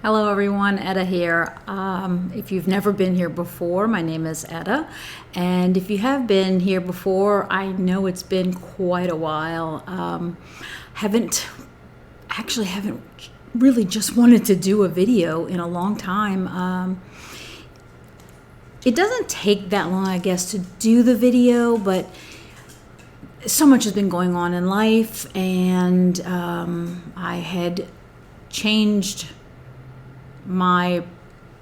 Hello everyone, Etta here. If you've never been here before, my name is Etta. And if you have been here before, I know it's been quite a while. Haven't really just wanted to do a video in a long time. It doesn't take that long, I guess, to do the video, but so much has been going on in life, and I had changed my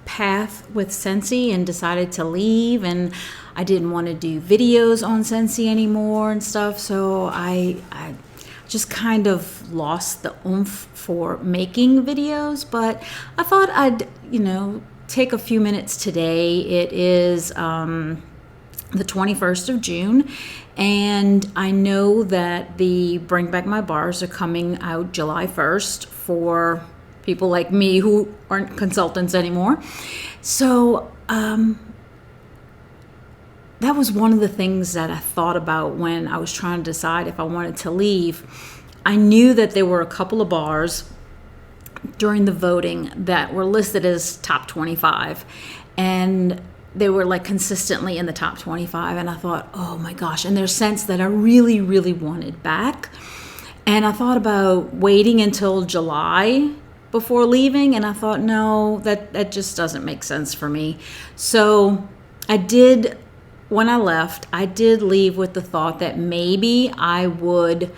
path with Scentsy and decided to leave, and I didn't want to do videos on Scentsy anymore and stuff, so I just kind of lost the oomph for making videos. But I thought I'd take a few minutes today. It is the 21st of June, and I know that the Bring Back My Bars are coming out July 1st for people like me who aren't consultants anymore. So that was one of the things that I thought about when I was trying to decide if I wanted to leave. I knew that there were a couple of bars during the voting that were listed as top 25, and they were like consistently in the top 25, and I thought, oh my gosh, and there's scents that I really, really wanted back. And I thought about waiting until July before leaving, and I thought, no, that just doesn't make sense for me. So when I left, I did leave with the thought that maybe I would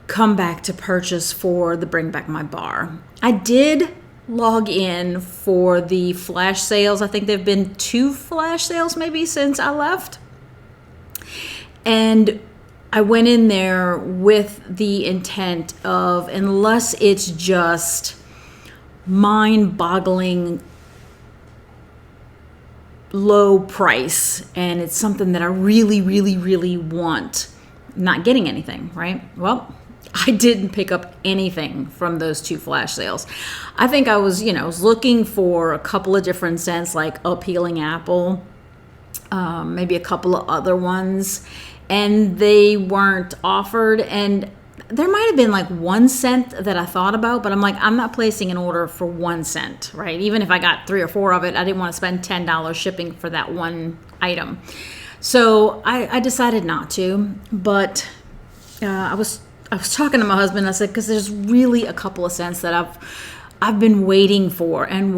come back to purchase for the Bring Back My Bar. I did log in for the flash sales. I think there have been 2 flash sales maybe since I left. And I went in there with the intent of, unless it's just mind-boggling low price and it's something that I really, really, really want, not getting anything, right? Well, I didn't pick up anything from those 2 flash sales. I think I was looking for a couple of different scents, like Appealing Apple, maybe a couple of other ones, and they weren't offered. And there might have been like 1 scent that I thought about, but I'm like, I'm not placing an order for 1 scent, right? Even if I got 3 or 4 of it, I didn't want to spend $10 shipping for that 1 item. So I decided not to, but I was talking to my husband. I said, because there's really a couple of scents that I've been waiting for, and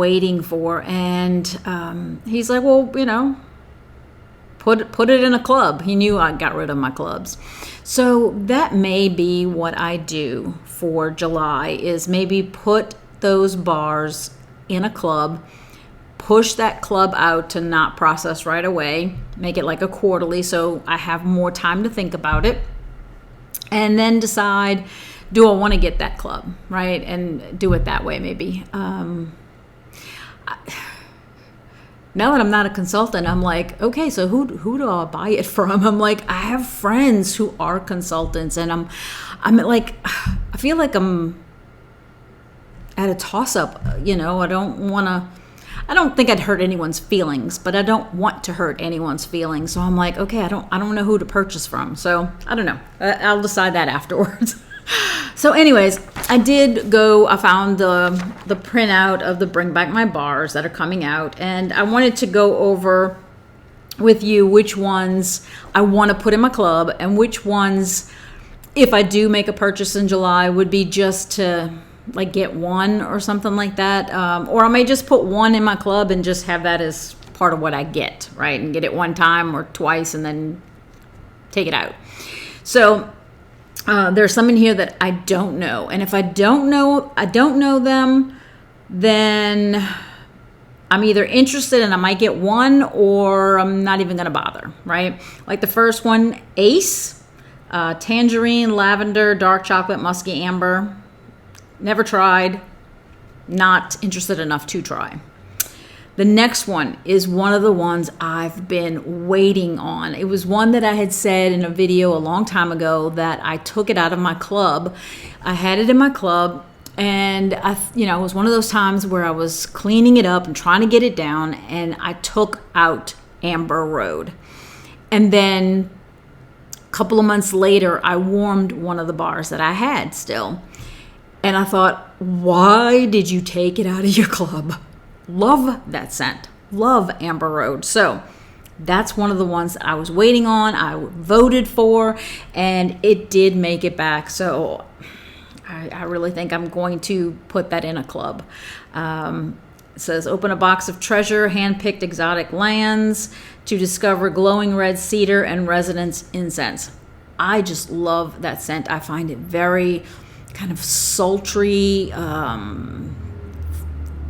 he's like, well, put it in a club. He knew I got rid of my clubs. So that may be what I do for July, is maybe put those bars in a club, push that club out to not process right away, make it like a quarterly so I have more time to think about it, and then decide, do I want to get that club, right? And do it that way maybe. Now that I'm not a consultant, I'm like, okay, so who do I buy it from? I'm like, I have friends who are consultants, and I'm like, I feel like I'm at a toss-up. I don't think I'd hurt anyone's feelings, but I don't want to hurt anyone's feelings. So I'm like, okay, I don't know who to purchase from. So I don't know. I'll decide that afterwards. So anyways, I found the printout of the Bring Back My Bars that are coming out, and I wanted to go over with you which ones I want to put in my club and which ones, if I do make a purchase in July, would be just to like get 1 or something like that. Or I may just put 1 in my club and just have that as part of what I get, right? And get it 1 time or twice and then take it out. So there's some in here that I don't know. And if I don't know them, then I'm either interested and I might get 1, or I'm not even going to bother, right? Like the first one, Ace, tangerine, lavender, dark chocolate, musky amber. Never tried, not interested enough to try. The next one is one of the ones I've been waiting on. It was one that I had said in a video a long time ago that I took it out of my club. I had it in my club, and it was one of those times where I was cleaning it up and trying to get it down, and I took out Amber Road. And then a couple of months later, I warmed one of the bars that I had still. And I thought, why did you take it out of your club? Love that scent. Love Amber Road. So that's one of the ones that I was waiting on. I voted for, and it did make it back. So I really think I'm going to put that in a club. It says, open a box of treasure, hand-picked exotic lands to discover glowing red cedar and residence incense. I just love that scent. I find it very kind of sultry,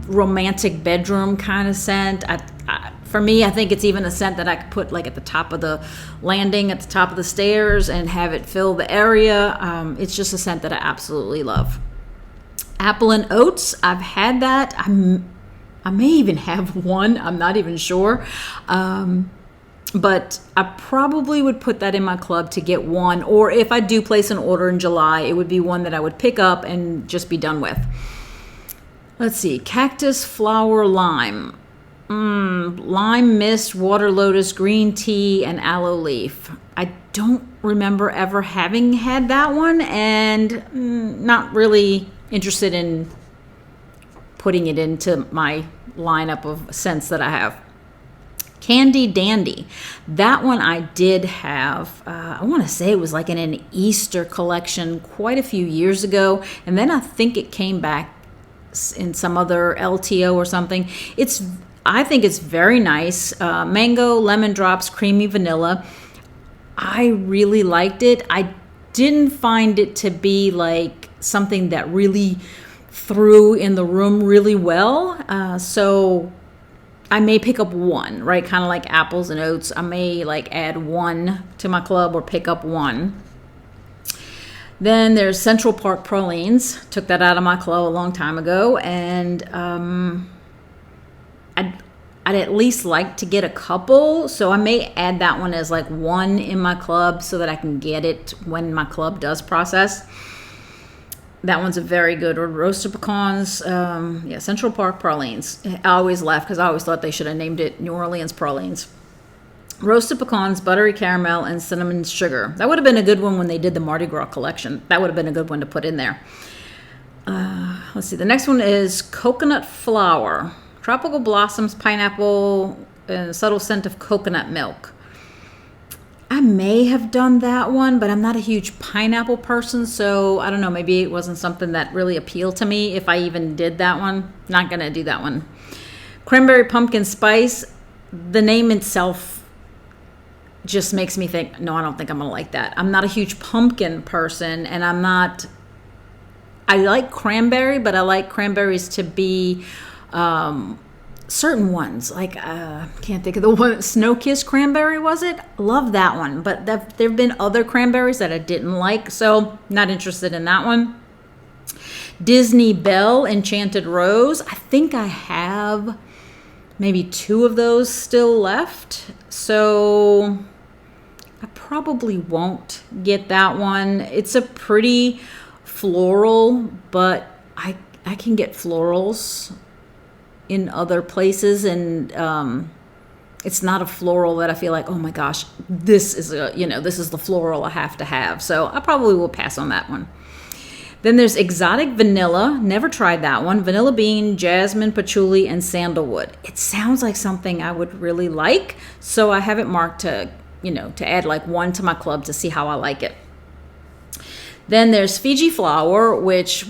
romantic bedroom kind of scent. For me, I think it's even a scent that I could put like at the top of the landing, at the top of the stairs, and have it fill the area. It's just a scent that I absolutely love. Apple and oats, I've had that. I may even have one. I'm not even sure. But I probably would put that in my club to get one. Or if I do place an order in July, it would be one that I would pick up and just be done with. Let's see. Cactus flower lime. Lime mist, water lotus, green tea, and aloe leaf. I don't remember ever having had that one, and not really interested in putting it into my lineup of scents that I have. Candy Dandy. That one I did have. I want to say it was like in an Easter collection quite a few years ago, and then I think it came back in some other LTO or something. I think it's very nice. Mango, lemon drops, creamy vanilla. I really liked it. I didn't find it to be like something that really threw in the room really well. So I may pick up one, right? Kind of like apples and oats. I may like add one to my club or pick up one. Then there's Central Park Pralines. Took that out of my club a long time ago, and I'd at least like to get a couple, so I may add that one as like one in my club so that I can get it when my club does process. That one's a very good. Or roasted pecans, Central Park Pralines. I always laugh because I always thought they should have named it New Orleans Pralines. Roasted pecans, buttery caramel, and cinnamon sugar. That would have been a good one when they did the Mardi Gras collection. That would have been a good one to put in there. Let's see. The next one is coconut flower. Tropical blossoms, pineapple, and a subtle scent of coconut milk. I may have done that one, but I'm not a huge pineapple person, so I don't know. Maybe it wasn't something that really appealed to me if I even did that one. Not going to do that one. Cranberry pumpkin spice. The name itself just makes me think, no, I don't think I'm going to like that. I'm not a huge pumpkin person, and I like cranberry, but I like cranberries to be certain ones, like can't think of the one. Snow Kiss cranberry, was it? Love that one, but there have been other cranberries that I didn't like, so not interested in that one. Disney Belle Enchanted Rose. I think I have maybe 2 of those still left, so I probably won't get that one. It's a pretty floral, but I can get florals in other places, and it's not a floral that I feel like, oh my gosh, this is the floral I have to have. So I probably will pass on that one. Then there's exotic vanilla. Never tried that one. Vanilla bean, jasmine, patchouli, and sandalwood. It sounds like something I would really like, so I have it marked to add like one to my club to see how I like it. Then there's Fiji flower, which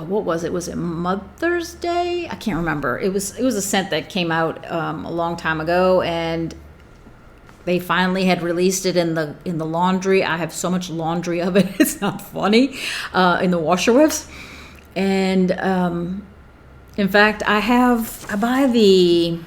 what was it? Was it Mother's Day? I can't remember. It was a scent that came out a long time ago, and they finally had released it in the laundry. I have so much laundry of it; it's not funny. In the washer whiffs, and in fact, I buy the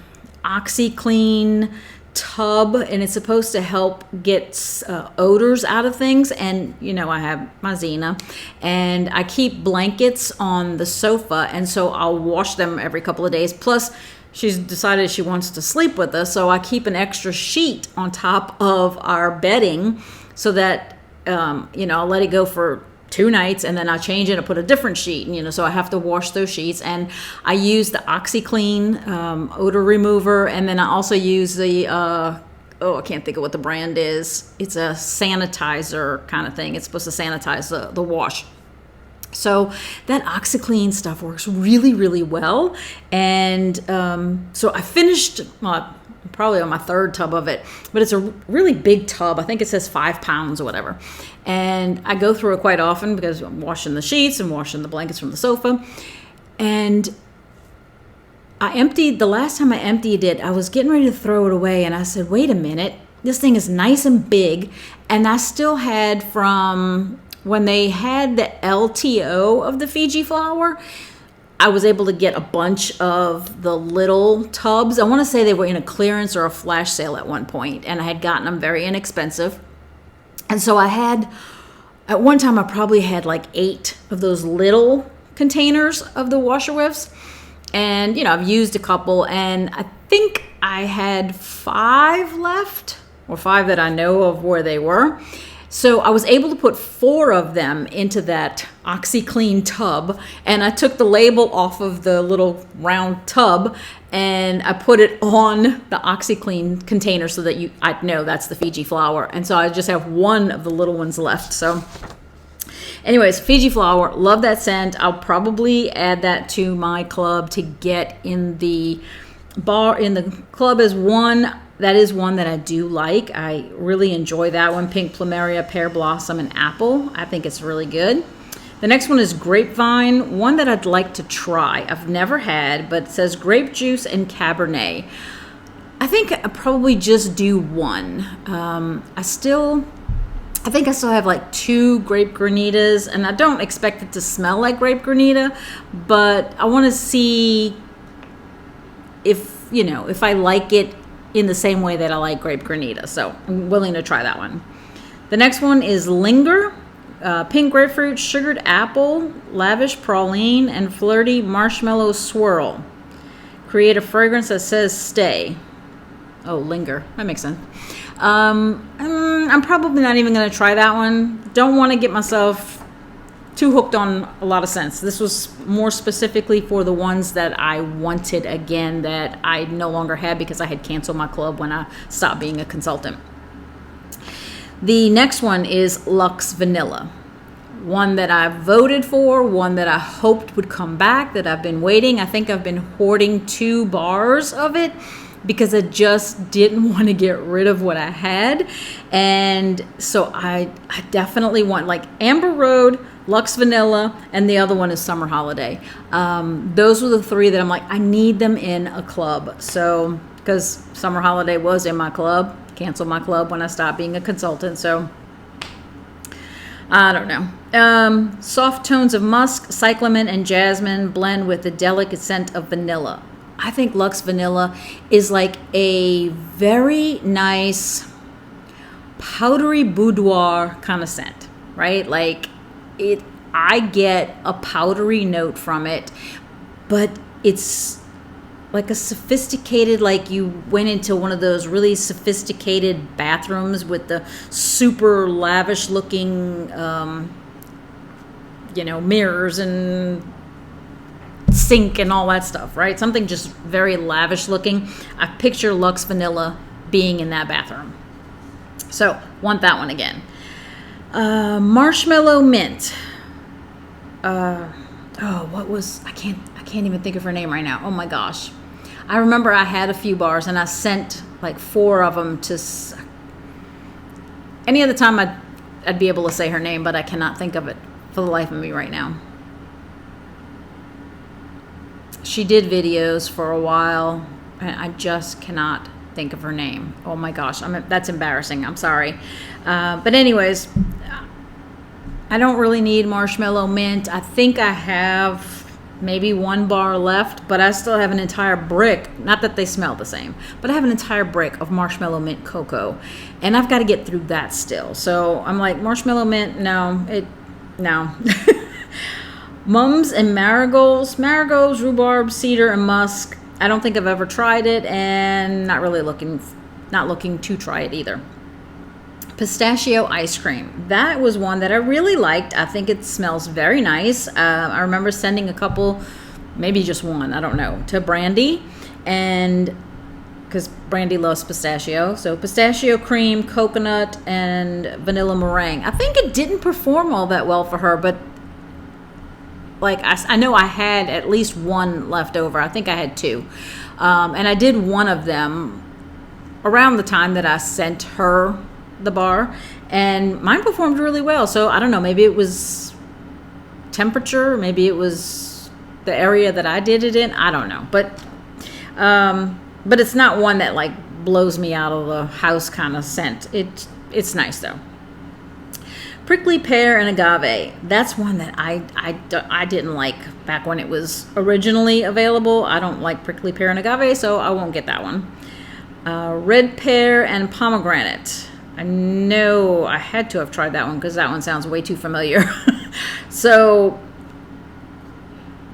OxyClean tub, and it's supposed to help get odors out of things. And I have my Xena, and I keep blankets on the sofa, and so I'll wash them every couple of days. Plus, she's decided she wants to sleep with us, so I keep an extra sheet on top of our bedding so that I'll let it go for 2 nights, and then I change it and put a different sheet, so I have to wash those sheets. And I use the OxyClean odor remover, and then I also use the I can't think of what the brand is. It's a sanitizer kind of thing. It's supposed to sanitize the wash. So that OxyClean stuff works really, really well. And so I finished probably on my third tub of it, but it's a really big tub. I think it says 5 pounds or whatever. And I go through it quite often because I'm washing the sheets and washing the blankets from the sofa. And the last time I emptied it, I was getting ready to throw it away. And I said, wait a minute, this thing is nice and big. And I still had from when they had the LTO of the Fiji flower, I was able to get a bunch of the little tubs. I want to say they were in a clearance or a flash sale at one point, and I had gotten them very inexpensive. And so at one time, I probably had like 8 of those little containers of the washer whiffs. And, I've used a couple, and I think I had 5 left, or 5 that I know of where they were. So I was able to put 4 of them into that OxyClean tub, and I took the label off of the little round tub and I put it on the OxyClean container so that I'd know that's the Fiji flower. And so I just have 1 of the little ones left. So anyways, Fiji flower, love that scent. I'll probably add that to my club to get in the club as one. That is one that I do like. I really enjoy that one. Pink Plumeria, Pear Blossom, and Apple. I think it's really good. The next one is Grapevine, one that I'd like to try. I've never had, but it says grape juice and Cabernet. I think I probably just do one. I think I still have like 2 grape granitas, and I don't expect it to smell like grape granita, but I want to see if I like it in the same way that I like grape granita. So I'm willing to try that one. The next one is Linger, pink grapefruit, sugared apple, lavish praline, and flirty marshmallow swirl. Create a fragrance that says stay. Oh, Linger. That makes sense. I'm probably not even going to try that one. Don't want to get myself too hooked on a lot of scents. This was more specifically for the ones that I wanted again that I no longer had because I had canceled my club when I stopped being a consultant. The next one is Luxe Vanilla. One that I voted for, one that I hoped would come back, that I've been waiting. I think I've been hoarding 2 bars of it because I just didn't want to get rid of what I had. And so I definitely want like Amber Road, Luxe Vanilla, and the other one is Summer Holiday. Those were the 3 that I'm like, I need them in a club. So, because Summer Holiday was in my club, canceled my club when I stopped being a consultant. So, I don't know. Soft tones of musk, cyclamen, and jasmine blend with the delicate scent of vanilla. I think Luxe Vanilla is like a very nice powdery boudoir kind of scent, right? Like I get a powdery note from it, but it's like a sophisticated, like you went into one of those really sophisticated bathrooms with the super lavish looking, mirrors and sink and all that stuff, right? Something just very lavish looking. I picture Luxe Vanilla being in that bathroom. So, want that one again. Marshmallow Mint. I can't even think of her name right now. Oh my gosh. I remember I had a few bars and I sent like 4 of them to any other time I'd be able to say her name, but I cannot think of it for the life of me right now. She did videos for a while and I just cannot think of her name. Oh my gosh, that's embarrassing. I'm sorry. But anyways, I don't really need Marshmallow Mint. I think I have maybe 1 bar left, but I still have an entire brick. Not that they smell the same, but I have an entire brick of Marshmallow Mint cocoa, and I've got to get through that still. So I'm like, Marshmallow Mint, no. Mums and marigolds, rhubarb, cedar, and musk. I don't think I've ever tried it, and not looking to try it either. Pistachio ice cream. That was one that I really liked. I think it smells very nice. I remember sending a couple, maybe just one, I don't know, to Brandy, and because Brandy loves pistachio. So pistachio cream, coconut, and vanilla meringue. I think it didn't perform all that well for her, but like I know I had at least one left over. I think I had two. And I did one of them around the time that I sent her the bar, and mine performed really well. So I don't know, maybe it was temperature, maybe it was the area that I did it in. I don't know, but it's not one that like blows me out of the house kind of scent. It's nice though. Prickly pear and agave. That's one that I didn't like back when it was originally available. I don't like prickly pear and agave, so I won't get that one. Red pear and pomegranate. I know I had to have tried that one because that one sounds way too familiar. So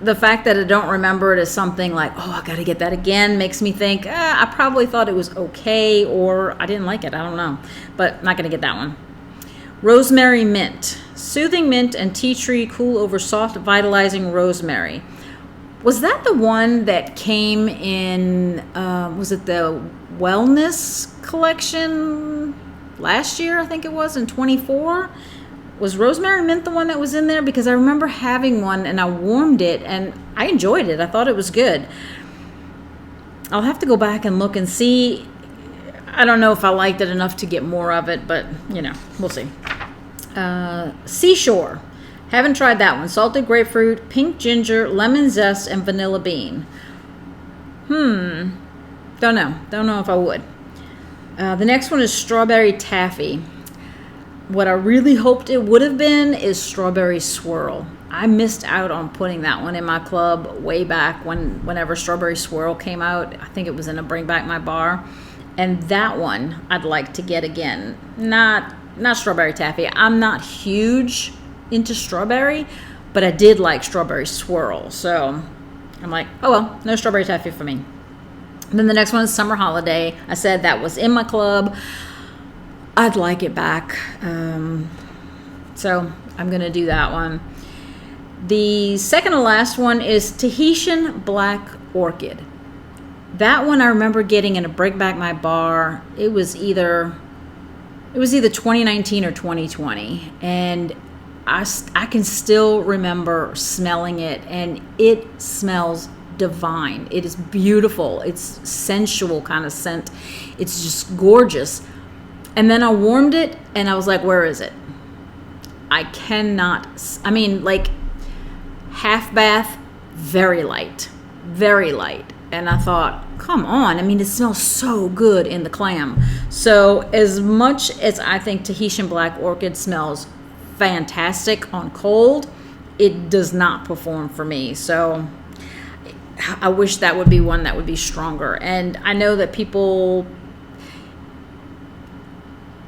the fact that I don't remember it as something like, oh, I got to get that again, makes me think, I probably thought it was okay, or I didn't like it. I don't know. But not going to get that one. Rosemary mint. Soothing mint and tea tree cool over soft, vitalizing rosemary. Was that the one that came in, was it the wellness collection last year? I think it was in 24. Was rosemary mint the one that was in there? Because I remember having one and I warmed it and I enjoyed it. I thought it was good. I'll have to go back and look and see. I don't know if I liked it enough to get more of it, but we'll see. Seashore. Haven't tried that one. Salted grapefruit, pink ginger, lemon zest, and vanilla bean. Don't know if I would. The next one is strawberry taffy. What I really hoped it would have been is strawberry swirl. I missed out on putting that one in my club way back whenever strawberry swirl came out. I think it was in a Bring Back My Bar. And that one I'd like to get again. Not strawberry taffy. I'm not huge into strawberry, but I did like strawberry swirl. So I'm like, oh well, no strawberry taffy for me. And then the next one is summer holiday. I said that was in my club. I'd like it back. So I'm going to do that one. The second to last one is Tahitian Black Orchid. That one I remember getting in a Bring Back My Bar. It was either 2019 or 2020, and I can still remember smelling it, and it smells divine. It is beautiful. It's sensual kind of scent. It's just gorgeous. And then I warmed it, and I was like, where is it? Like half bath, very light. And I thought, come on. It smells so good in the clam. So as much as I think Tahitian Black Orchid smells fantastic on cold, it does not perform for me. So I wish that would be one that would be stronger. And I know that people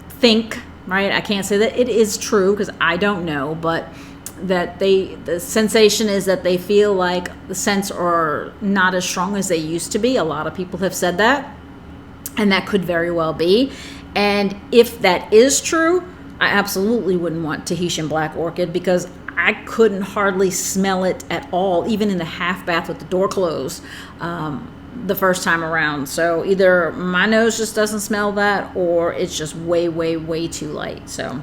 think, right? I can't say that it is true because I don't know, but that the sensation is that they feel like the scents are not as strong as they used to be. A lot of people have said that, and that could very well be. And if that is true, I absolutely wouldn't want Tahitian Black Orchid because I couldn't hardly smell it at all, even in the half bath with the door closed the first time around. So either my nose just doesn't smell that, or it's just way, way, way too light. So.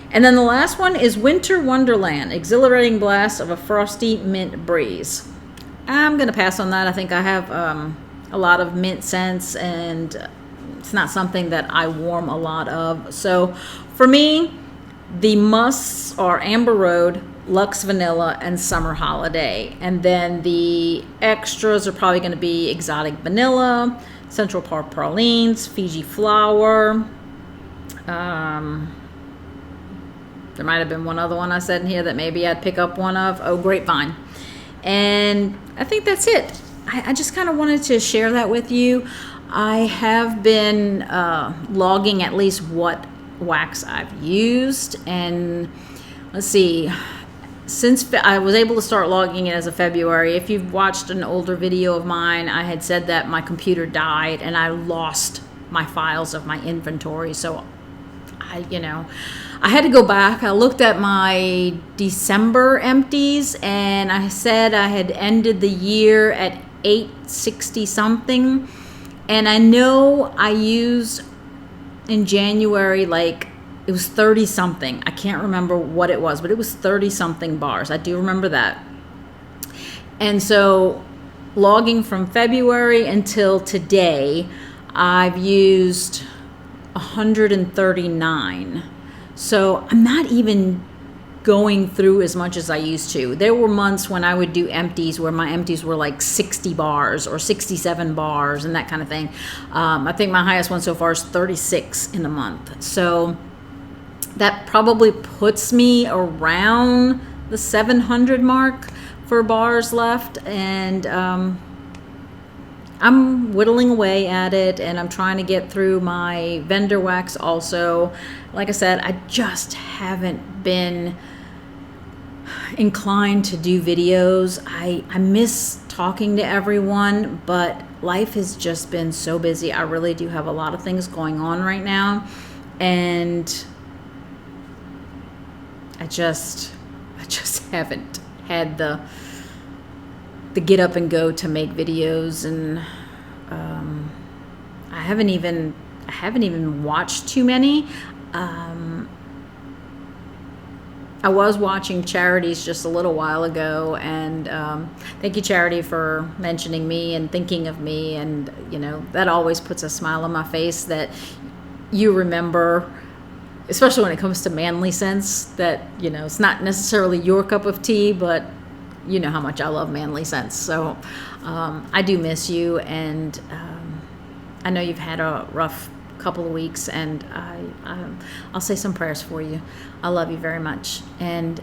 And then the last one is Winter Wonderland, exhilarating blast of a frosty mint breeze. I'm going to pass on that. I think I have a lot of mint scents, and it's not something that I warm a lot of. So for me, the musts are Amber Road, Luxe Vanilla, and Summer Holiday. And then the extras are probably going to be Exotic Vanilla, Central Park Pralines, Fiji Flower, there might have been one other one I said in here that maybe I'd pick up one of. Oh, Grapevine. And I think that's it. I just kind of wanted to share that with you. I have been logging at least what wax I've used. And let's see. Since I was able to start logging it as of February, if you've watched an older video of mine, I had said that my computer died and I lost my files of my inventory. So I had to go back. I looked at my December empties, and I said I had ended the year at 860 something. And I know I used in January, it was 30 something. I can't remember what it was, but it was 30 something bars. I do remember that. And so logging from February until today, I've used 139. So I'm not even going through as much as I used to. There were months when I would do empties where my empties were like 60 bars or 67 bars and that kind of thing. I think my highest one so far is 36 in a month. So that probably puts me around the 700 mark for bars left. And I'm whittling away at it, and I'm trying to get through my vendor wax also. Like I said, I just haven't been inclined to do videos. I miss talking to everyone, but life has just been so busy. I really do have a lot of things going on right now, and I just haven't had the get up and go to make videos, and I haven't even watched too many. I was watching Charity's just a little while ago, and thank you, Charity, for mentioning me and thinking of me, and that always puts a smile on my face that you remember, especially when it comes to Manly Sense, that it's not necessarily your cup of tea, but you know how much I love Manly Sense. So I do miss you, and I know you've had a rough couple of weeks, and I'll say some prayers for you. I love you very much. And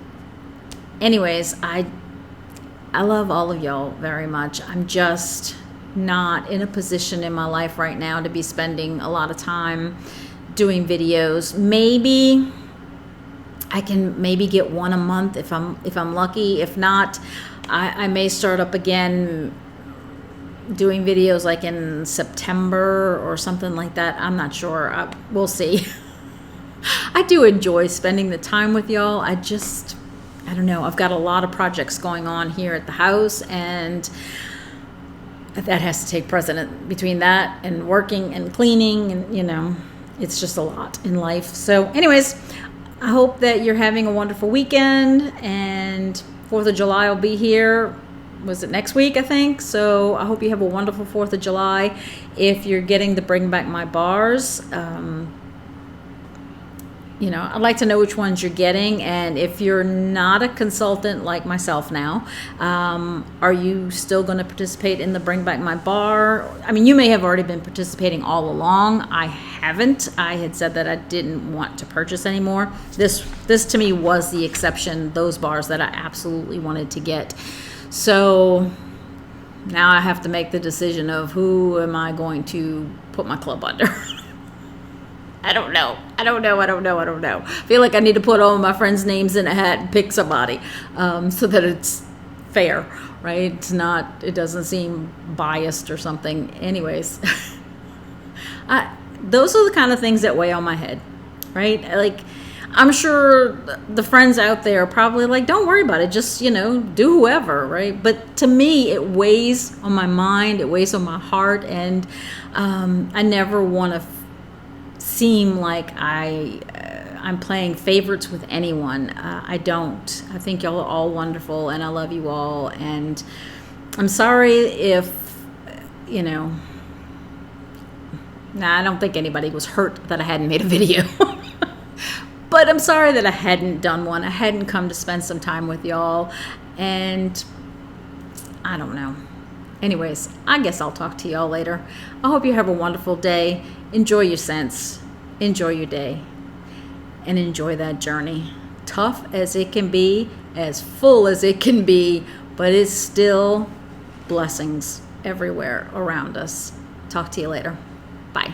anyways, I love all of y'all very much. I'm just not in a position in my life right now to be spending a lot of time doing videos. Maybe I can get one a month if I'm lucky. If not, I may start up again doing videos like in September or something like that. I'm not sure. We'll see. I do enjoy spending the time with y'all. I don't know. I've got a lot of projects going on here at the house, and that has to take precedent between that and working and cleaning, and it's just a lot in life. So anyways, I hope that you're having a wonderful weekend, and 4th of July will be here. Was it next week, I think? So I hope you have a wonderful 4th of July. If you're getting the Bring Back My Bars, I'd like to know which ones you're getting. And if you're not a consultant like myself now, are you still going to participate in the Bring Back My Bar? I mean, you may have already been participating all along. I haven't. I had said that I didn't want to purchase anymore. This to me was the exception, those bars that I absolutely wanted to get. So now I have to make the decision of who am I going to put my club under. I don't know. I feel like I need to put all of my friends' names in a hat and pick somebody, so that it's fair, right? It doesn't seem biased or something. Anyways, those are the kind of things that weigh on my head, right? Like, I'm sure the friends out there are probably like, don't worry about it. Just, do whoever, right? But to me, it weighs on my mind. It weighs on my heart. And I never want to seem like I'm playing favorites with anyone. I don't. I think y'all are all wonderful, and I love you all. And I'm sorry if, I don't think anybody was hurt that I hadn't made a video. But I'm sorry that I hadn't done one. I hadn't come to spend some time with y'all. And I don't know. Anyways, I guess I'll talk to y'all later. I hope you have a wonderful day. Enjoy your scents. Enjoy your day. And enjoy that journey. Tough as it can be, as full as it can be, but it's still blessings everywhere around us. Talk to you later. Bye.